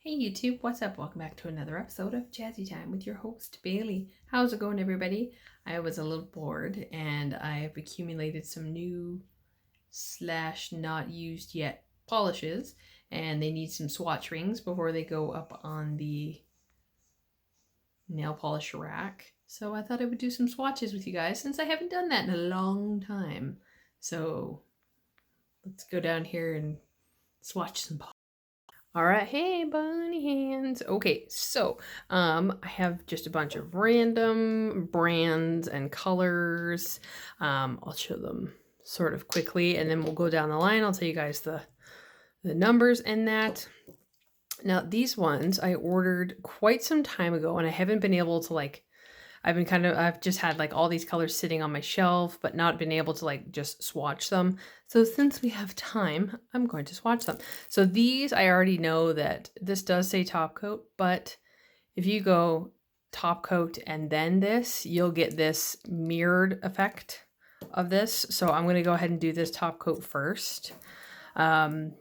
Hey YouTube, what's up? Welcome back to another episode of Jazzy Time with your host Bailey. How's it going, everybody? I was a little bored and I've accumulated some new / not used yet polishes, and they need some swatch rings before they go up on the nail polish rack. So I thought I would do some swatches with you guys since I haven't done that in a long time. So let's go down here and swatch some polishes. All right, hey bunny hands. Okay, so I have just a bunch of random brands and colors. I'll show them sort of quickly, and then we'll go down the line. I'll tell you guys the numbers and that. Now these ones I ordered quite some time ago, and I haven't been able to I've just had like all these colors sitting on my shelf, but not been able to like just swatch them. So since we have time, I'm going to swatch them. So these, I already know that this does say top coat, but if you go top coat and then this, you'll get this mirrored effect of this. So I'm going to go ahead and do this top coat first. I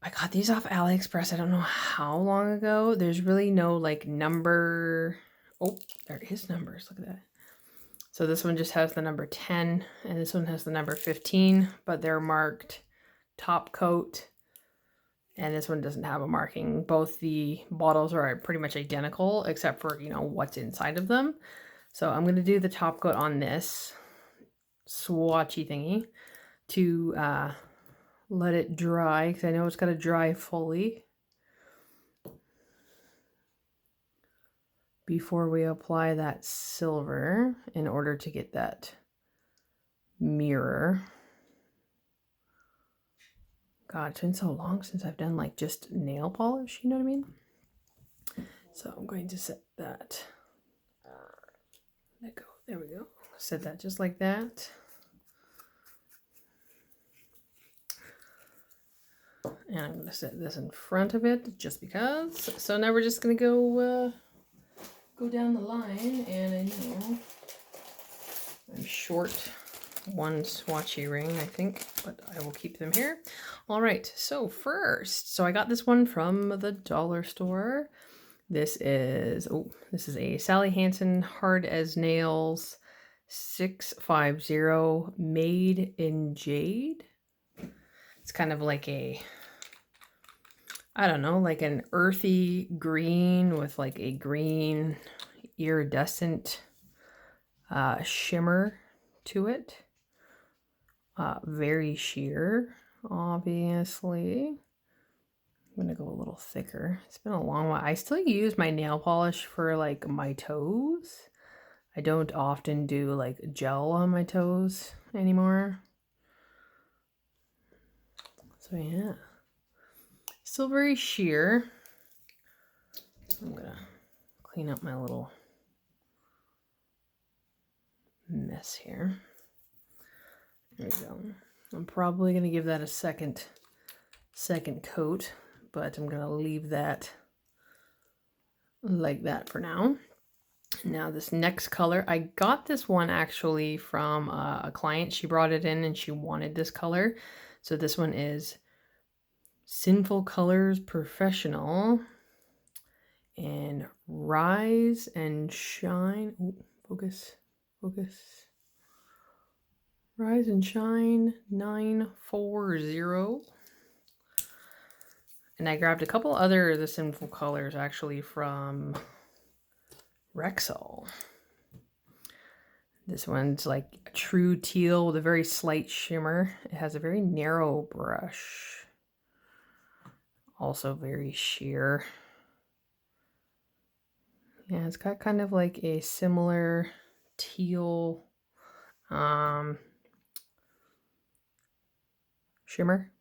got these off AliExpress. I don't know how long ago. There's really no like number. Oh, there is numbers. Look at that. So this one just has the number 10 and this one has the number 15, but they're marked top coat. And this one doesn't have a marking. Both the bottles are pretty much identical except for, you know, what's inside of them. So I'm going to do the top coat on this swatchy thingy to let it dry, because I know it's got to dry fully before we apply that silver in order to get that mirror. God, it's been so long since I've done like just nail polish, you know what I mean? So I'm going to set that. Let go. There we go. Set that just like that. And I'm going to set this in front of it just because. So now we're just going to go down the line, and I know I'm short one swatchy ring, I think, but I will keep them here. All right, so first, so I got this one from the dollar store. This is a Sally Hansen Hard as Nails 650 made in jade. It's kind of like a, I don't know, like an earthy green with like a green iridescent shimmer to it. Very sheer, obviously. I'm gonna go a little thicker. It's been a long while. I still use my nail polish for like my toes. I don't often do like gel on my toes anymore. So yeah, still very sheer. I'm gonna clean up my little mess here. There we go. I'm probably gonna give that a second coat, but I'm gonna leave that like that for now. Now this next color, I got this one actually from a client. She brought it in and she wanted this color. So this one is Sinful Colors Professional and Rise and Shine. Ooh, focus. Rise and Shine 940. And I grabbed a couple other of the Sinful Colors actually from Rexall. This one's like a true teal with a very slight shimmer. It has a very narrow brush. Also very sheer. Yeah, it's got kind of like a similar teal shimmer.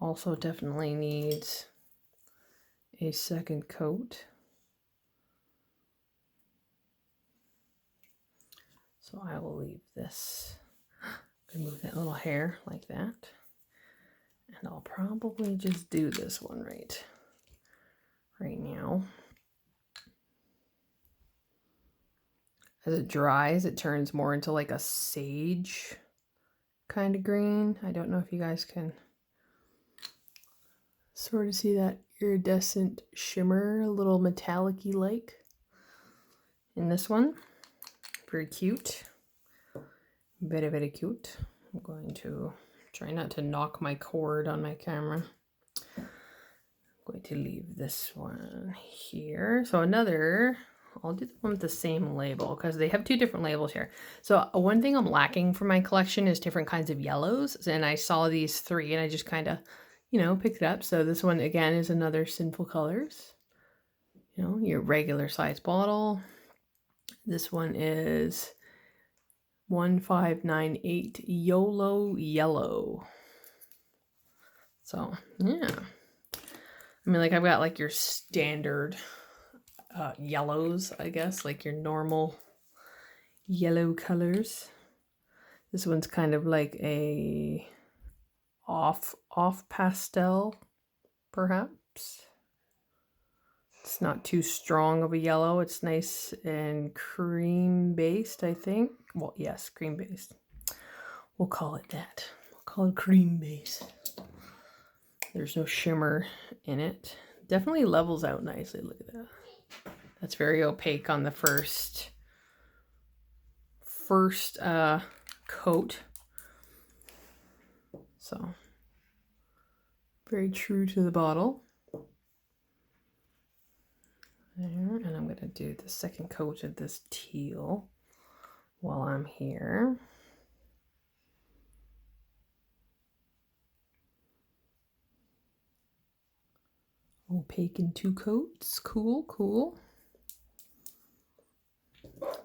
Also definitely needs a second coat. So I will leave this. Remove that little hair like that. And I'll probably just do this one right now. As it dries, it turns more into like a sage kind of green. I don't know if you guys can sort of see that iridescent shimmer, a little metallic-y like in this one. Very cute. Very, very cute. I'm going to try not to knock my cord on my camera. I'm going to leave this one here. So another, I'll do the one with the same label because they have two different labels here. So one thing I'm lacking for my collection is different kinds of yellows. And I saw these three and I just kind of, you know, picked it up. So this one again is another Sinful Colors. You know, your regular size bottle. This one is 1598 YOLO Yellow. So yeah, I mean, like I've got like your standard yellows, I guess, like your normal yellow colors. This one's kind of like a off pastel, perhaps. It's not too strong of a yellow. It's nice and cream based, I think. Well, yes, cream based. We'll call it that. We'll call it cream based. There's no shimmer in it. Definitely levels out nicely. Look at that. That's very opaque on the first coat. So very true to the bottle. There, and I'm going to do the second coat of this teal while I'm here. Opaque in two coats. Cool, cool.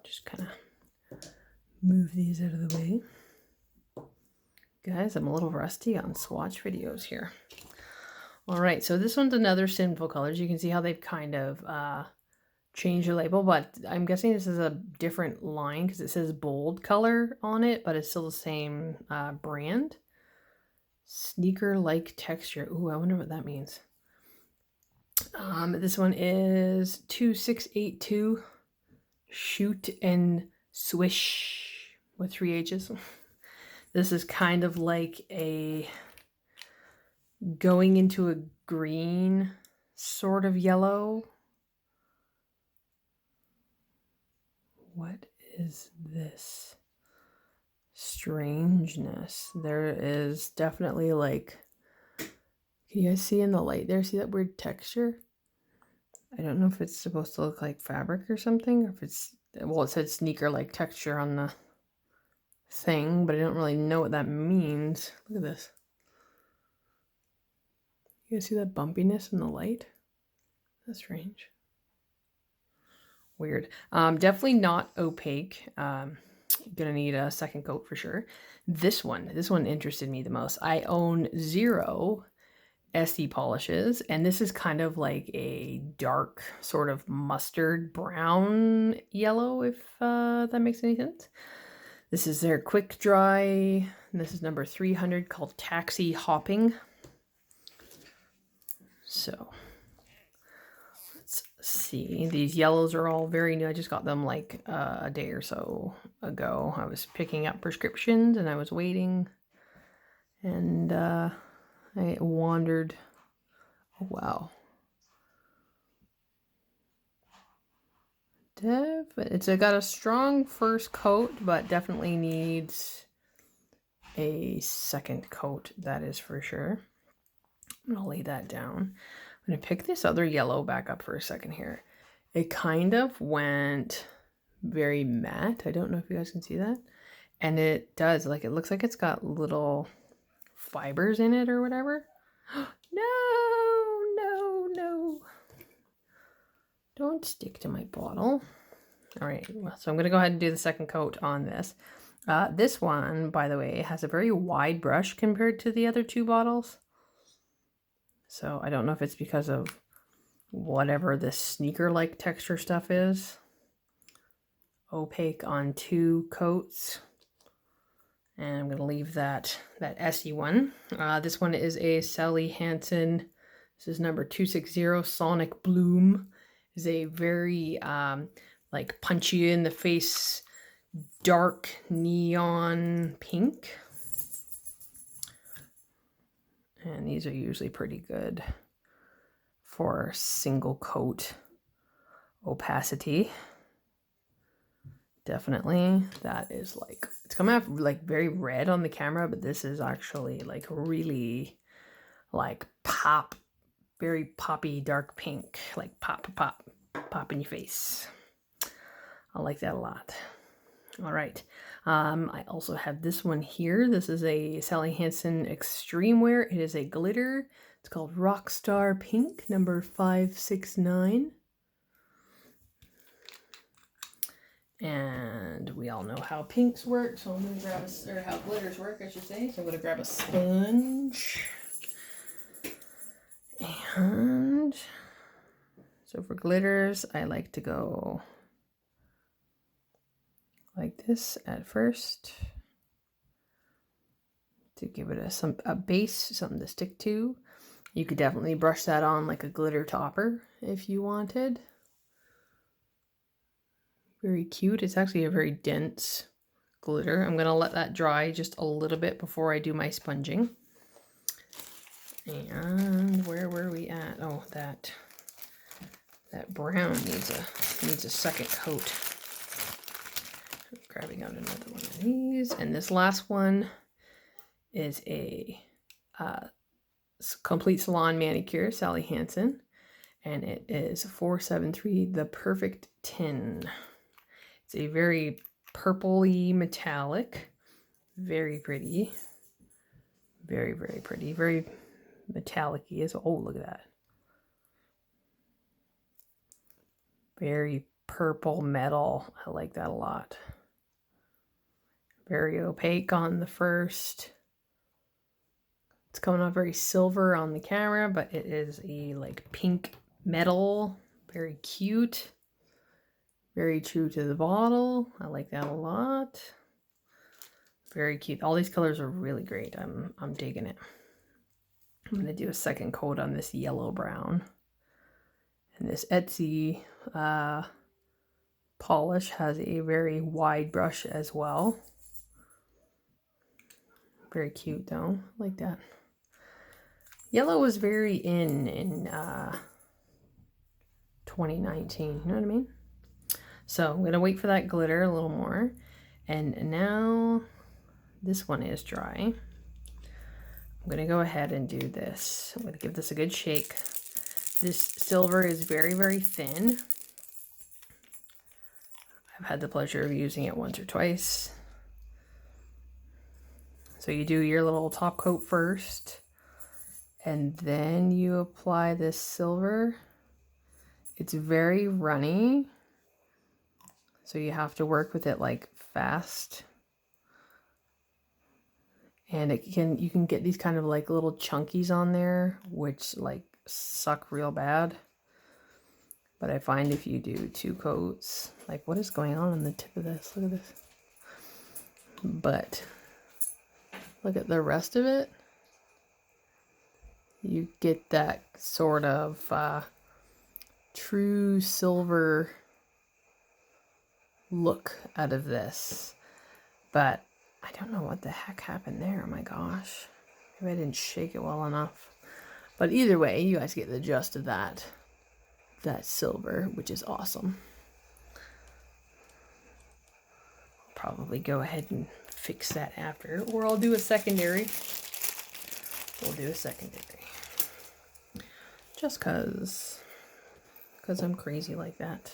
Just kind of move these out of the way. Guys, I'm a little rusty on swatch videos here. All right, so this one's another Sinful Colors. You can see how they've kind of changed the label, but I'm guessing this is a different line because it says bold color on it, but it's still the same brand. Sneaker-like texture. Ooh, I wonder what that means. This one is 2682 Shoot and Swish with 3 H's. This is kind of like a going into a green sort of yellow. What is this? Strangeness. There is definitely like, can you guys see in the light there? See that weird texture? I don't know if it's supposed to look like fabric or something, or if it's, well, it said sneaker-like texture on the thing, but I don't really know what that means. Look at this. You guys see that bumpiness in the light? That's strange. Weird. Definitely not opaque. Gonna need a second coat for sure. This one interested me the most. I own 0 Essie polishes, and this is kind of like a dark sort of mustard brown yellow, if that makes any sense. This is their quick dry, and this is number 300 called Taxi Hopping. So let's see. These yellows are all very new. I just got them like a day or so ago. I was picking up prescriptions and I was waiting, and I wandered. Oh, wow. It's got a strong first coat, but definitely needs a second coat, that is for sure. I'm gonna lay that down. I'm gonna pick this other yellow back up for a second here. It kind of went very matte. I don't know if you guys can see that. And it does, like, it looks like it's got little fibers in it or whatever. No. Don't stick to my bottle. All right, so I'm gonna go ahead and do the second coat on this. This one, by the way, has a very wide brush compared to the other 2 bottles. So I don't know if it's because of whatever this sneaker-like texture stuff is. Opaque on 2 coats. And I'm going to leave that Essie one. This one is a Sally Hansen. This is number 260, Sonic Bloom. Is a very like punchy in the face, dark neon pink. And these are usually pretty good for single coat opacity. Definitely. That is like, it's coming out like very red on the camera, but this is actually like really like pop, very poppy, dark pink, like pop, pop, pop, pop in your face. I like that a lot. All right. I also have this one here. This is a Sally Hansen Extreme Wear. It is a glitter. It's called Rockstar Pink, number 569. And we all know how pinks work, so I'm going to grab or how glitters work, I should say. So I'm going to grab a sponge. And so for glitters, I like to go like this at first to give it a base, something to stick to. You could definitely brush that on like a glitter topper if you wanted. Very cute. It's actually a very dense glitter. I'm going to let that dry just a little bit before I do my sponging. And where were we at? Oh, that brown needs a second coat. I'm grabbing out another one of these. And this last one is a Complete Salon Manicure, Sally Hansen. And it is 473, the Perfect Tin. It's a very purpley metallic. Very pretty. Very, very pretty. Very metallic-y as well. Oh, look at that. Very purple metal. I like that a lot. Very opaque on the first. It's coming out very silver on the camera, but it is a like pink metal. Very cute. Very true to the bottle. I like that a lot. Very cute. All these colors are really great. I'm digging it. I'm going to do a second coat on this yellow brown. And this Etsy polish has a very wide brush as well. Very cute though. I like that. Yellow was very in 2019. You know what I mean? So I'm going to wait for that glitter a little more. And now this one is dry. I'm going to go ahead and do this. I'm going to give this a good shake. This silver is very, very thin. I've had the pleasure of using it once or twice. So you do your little top coat first, and then you apply this silver. It's very runny, so you have to work with it like fast. And you can get these kind of like little chunkies on there, which like suck real bad. But I find if you do 2 coats, like what is going on the tip of this? Look at this. But look at the rest of it. You get that sort of true silver look out of this. But I don't know what the heck happened there. Oh my gosh. Maybe I didn't shake it well enough. But either way, you guys get the gist of that silver, which is awesome. I'll probably go ahead and fix that after, or I'll do a secondary. We'll do a secondary. Just because I'm crazy like that.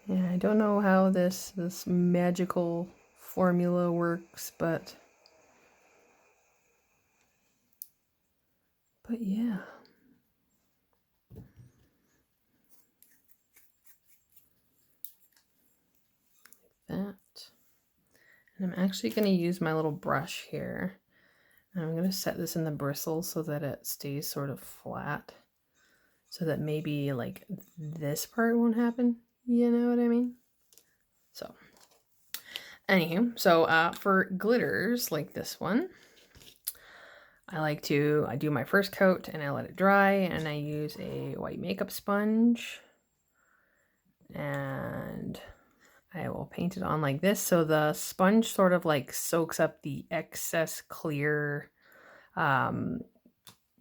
Yeah, I don't know how this magical formula works, but yeah. Like that. And I'm actually going to use my little brush here. And I'm going to set this in the bristles so that it stays sort of flat. So that maybe like this part won't happen. You know what I mean? So, anywho, so for glitters like this one, I do my first coat and I let it dry, and I use a white makeup sponge. and I will paint it on like this. So the sponge sort of like soaks up the excess clear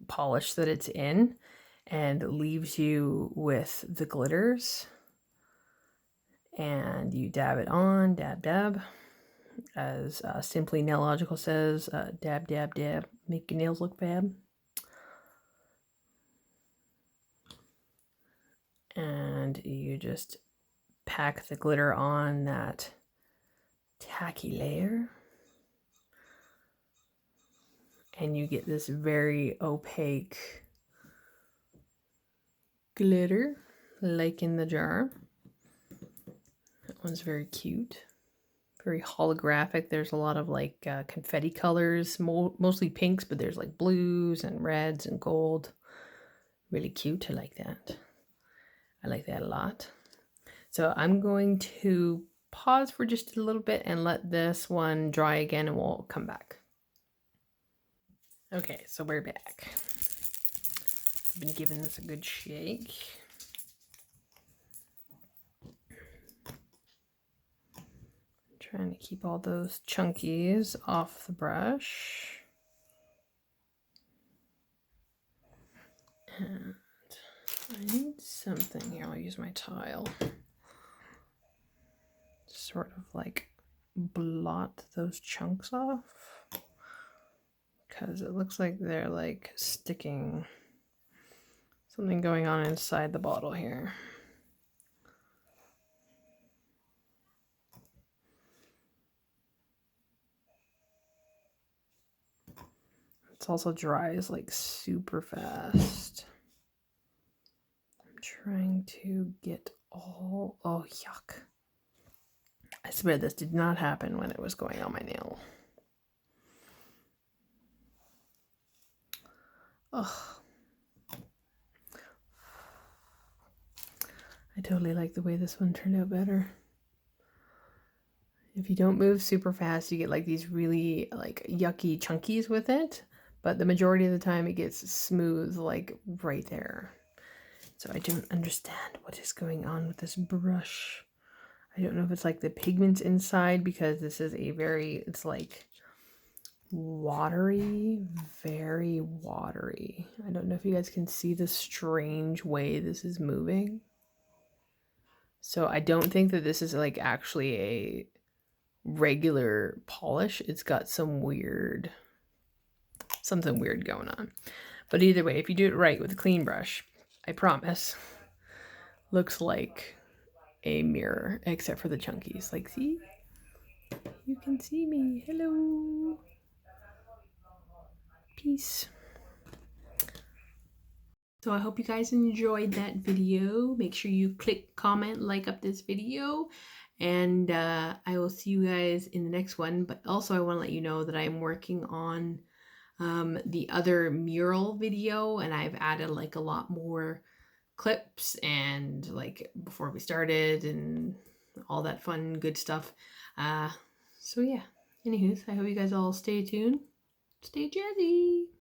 polish that it's in and leaves you with the glitters. And you dab it on, dab, dab. As Simply Nailogical says, dab, dab, dab, make your nails look fab. And you just pack the glitter on that tacky layer. And you get this very opaque glitter, like in the jar. That one's very cute. Very holographic. There's a lot of like confetti colors, mostly pinks, but there's like blues and reds and gold. Really cute. I like that. I like that a lot. So I'm going to pause for just a little bit and let this one dry again and we'll come back. Okay, so we're back. I've been giving this a good shake. Trying to keep all those chunkies off the brush. And I need something here. I'll use my tile. Sort of like blot those chunks off. Because it looks like they're like sticking. Something going on inside the bottle here. It's also dries like super fast. I'm trying to get all, oh yuck. I swear this did not happen when it was going on my nail. Ugh. I totally like the way this one turned out better. If you don't move super fast, you get like these really like yucky chunkies with it. But the majority of the time it gets smooth, like right there. So I don't understand what is going on with this brush. I don't know if it's like the pigments inside, because this is a very, it's like watery, very watery. I don't know if you guys can see the strange way this is moving. So I don't think that this is like actually a regular polish. It's got some weird, something weird going on. But either way, if you do it right with a clean brush, I promise, looks like a mirror, except for the chunkies. Like, see? You can see me. Hello. Peace. So I hope you guys enjoyed that video. Make sure you click, comment, like up this video. And I will see you guys in the next one. But also I want to let you know that I'm working on the other mural video, and I've added like a lot more clips and like before we started and all that fun good stuff. So yeah, anywho, I hope you guys all stay tuned, stay jazzy.